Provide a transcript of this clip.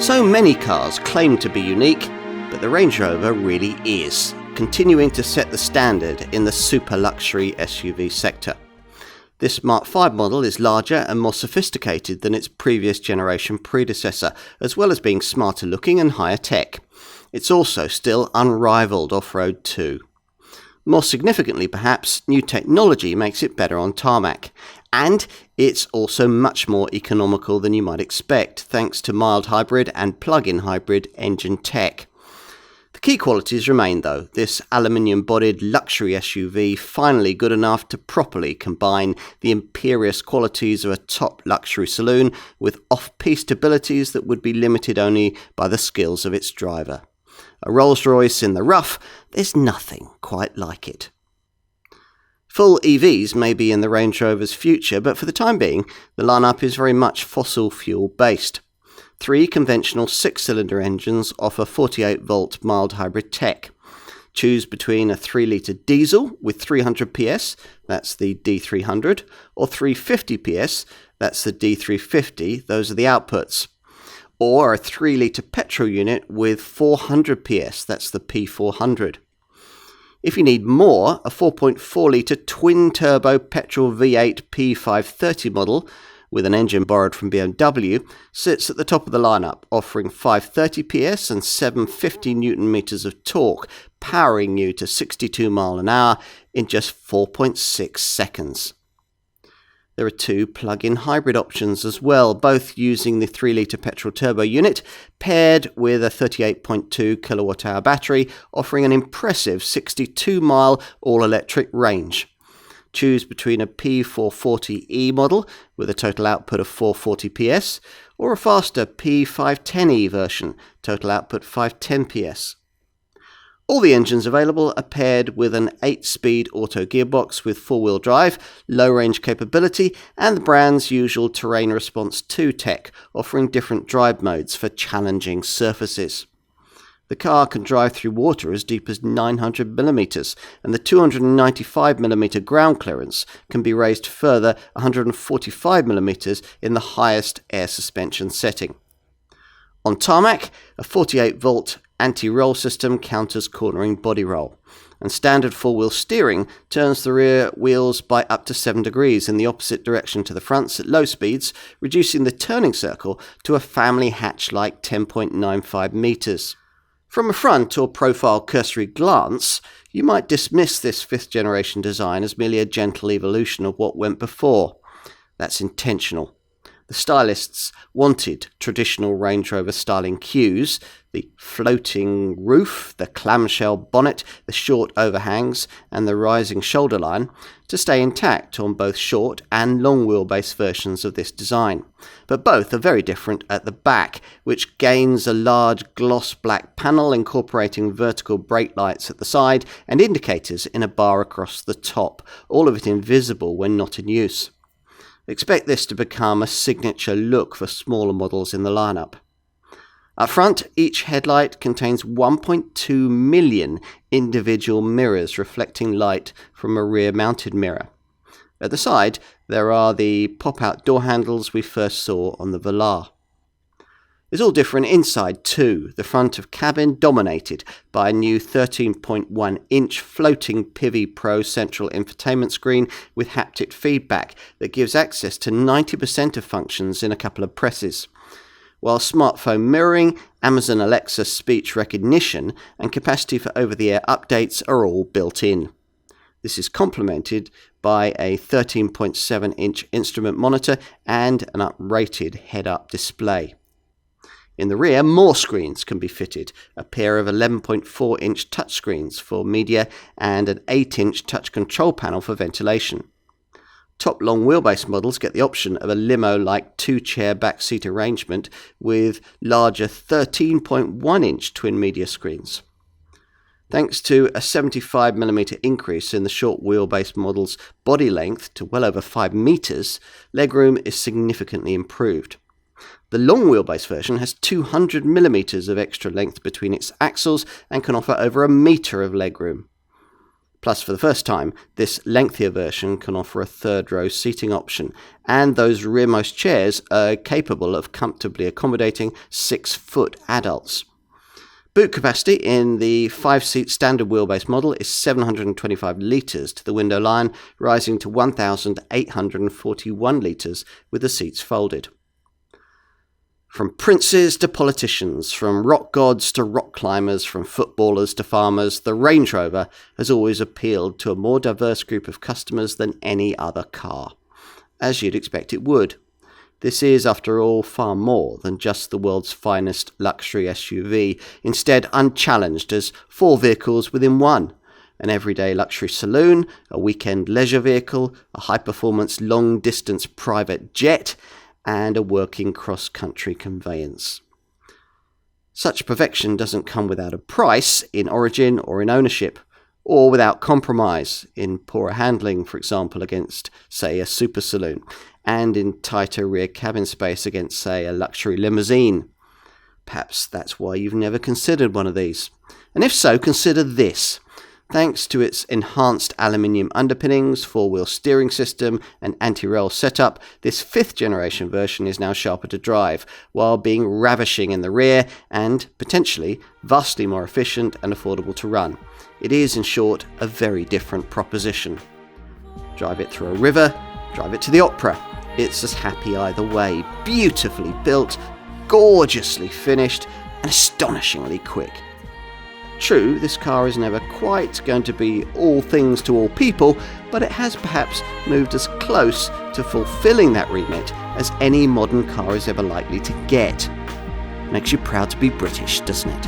So many cars claim to be unique, but the Range Rover really is, continuing to set the standard in the super luxury SUV sector. This Mark V model is larger and more sophisticated than its previous generation predecessor, as well as being smarter looking and higher tech. It's also still unrivaled off-road too. More significantly perhaps, new technology makes it better on tarmac. And it's also much more economical than you might expect, thanks to mild hybrid and plug-in hybrid engine tech. The key qualities remain though, this aluminium-bodied luxury SUV finally good enough to properly combine the imperious qualities of a top luxury saloon with off-piste abilities that would be limited only by the skills of its driver. A Rolls-Royce in the rough, there's nothing quite like it. Full EVs may be in the Range Rover's future, but for the time being, the lineup is very much fossil fuel based. 3 conventional 6-cylinder engines offer 48-volt mild hybrid tech. Choose between a 3-litre diesel with 300 PS, that's the D300, or 350 PS, that's the D350, those are the outputs. Or a 3-litre petrol unit with 400 PS, that's the P400. If you need more, a 4.4-litre twin-turbo petrol V8 P530 model, with an engine borrowed from BMW, sits at the top of the lineup, offering 530 PS and 750 Nm of torque, powering you to 62 mph in just 4.6 seconds. There are 2 plug-in hybrid options as well, both using the 3-litre petrol turbo unit, paired with a 38.2 kWh battery, offering an impressive 62-mile all-electric range. Choose between a P440e model with a total output of 440 PS, or a faster P510e version, total output 510 PS. All the engines available are paired with an 8-speed auto gearbox with 4-wheel drive, low-range capability, and the brand's usual terrain response 2 tech, offering different drive modes for challenging surfaces. The car can drive through water as deep as 900mm, and the 295mm ground clearance can be raised further 145mm in the highest air suspension setting. On tarmac, a 48-volt anti-roll system counters cornering body roll, and standard 4-wheel steering turns the rear wheels by up to 7 degrees in the opposite direction to the fronts at low speeds, reducing the turning circle to a family hatch-like 10.95 metres. From a front or profile cursory glance, you might dismiss this 5th generation design as merely a gentle evolution of what went before. That's intentional. The stylists wanted traditional Range Rover styling cues, the floating roof, the clamshell bonnet, the short overhangs, and the rising shoulder line, to stay intact on both short and long wheelbase versions of this design. But both are very different at the back, which gains a large gloss black panel incorporating vertical brake lights at the side and indicators in a bar across the top, all of it invisible when not in use. Expect this to become a signature look for smaller models in the lineup. Up front, each headlight contains 1.2 million individual mirrors reflecting light from a rear-mounted mirror. At the side, there are the pop-out door handles we first saw on the Velar. It's all different inside too, the front of cabin dominated by a new 13.1-inch floating Pivi Pro central infotainment screen with haptic feedback that gives access to 90% of functions in a couple of presses, while smartphone mirroring, Amazon Alexa speech recognition and capacity for over-the-air updates are all built in. This is complemented by a 13.7-inch instrument monitor and an uprated head-up display. In the rear, more screens can be fitted, a pair of 11.4-inch touchscreens for media and an 8-inch touch control panel for ventilation. Top long wheelbase models get the option of a limo-like 2-chair backseat arrangement with larger 13.1-inch twin media screens. Thanks to a 75mm increase in the short wheelbase model's body length to well over 5 metres, legroom is significantly improved. The long wheelbase version has 200mm of extra length between its axles and can offer over a metre of legroom. Plus, for the first time, this lengthier version can offer a third-row seating option, and those rearmost chairs are capable of comfortably accommodating 6-foot adults. Boot capacity in the 5-seat standard wheelbase model is 725 litres to the window line, rising to 1,841 litres with the seats folded. From princes to politicians, from rock gods to rock climbers, from footballers to farmers, the Range Rover has always appealed to a more diverse group of customers than any other car, as you'd expect it would. This is, after all, far more than just the world's finest luxury SUV, instead unchallenged as 4 vehicles within one. An everyday luxury saloon, a weekend leisure vehicle, a high-performance long-distance private jet, and a working cross-country conveyance. Such perfection doesn't come without a price in origin or in ownership, or without compromise in poorer handling, for example, against, say, a super saloon, and in tighter rear cabin space against, say, a luxury limousine. Perhaps that's why you've never considered one of these. And if so, consider this. Thanks to its enhanced aluminium underpinnings, 4-wheel steering system and anti-roll setup, this 5th generation version is now sharper to drive, while being ravishing in the rear and, potentially, vastly more efficient and affordable to run. It is, in short, a very different proposition. Drive it through a river, drive it to the opera. It's as happy either way. Beautifully built, gorgeously finished, and astonishingly quick. True, this car is never quite going to be all things to all people, but it has perhaps moved as close to fulfilling that remit as any modern car is ever likely to get. Makes you proud to be British, doesn't it?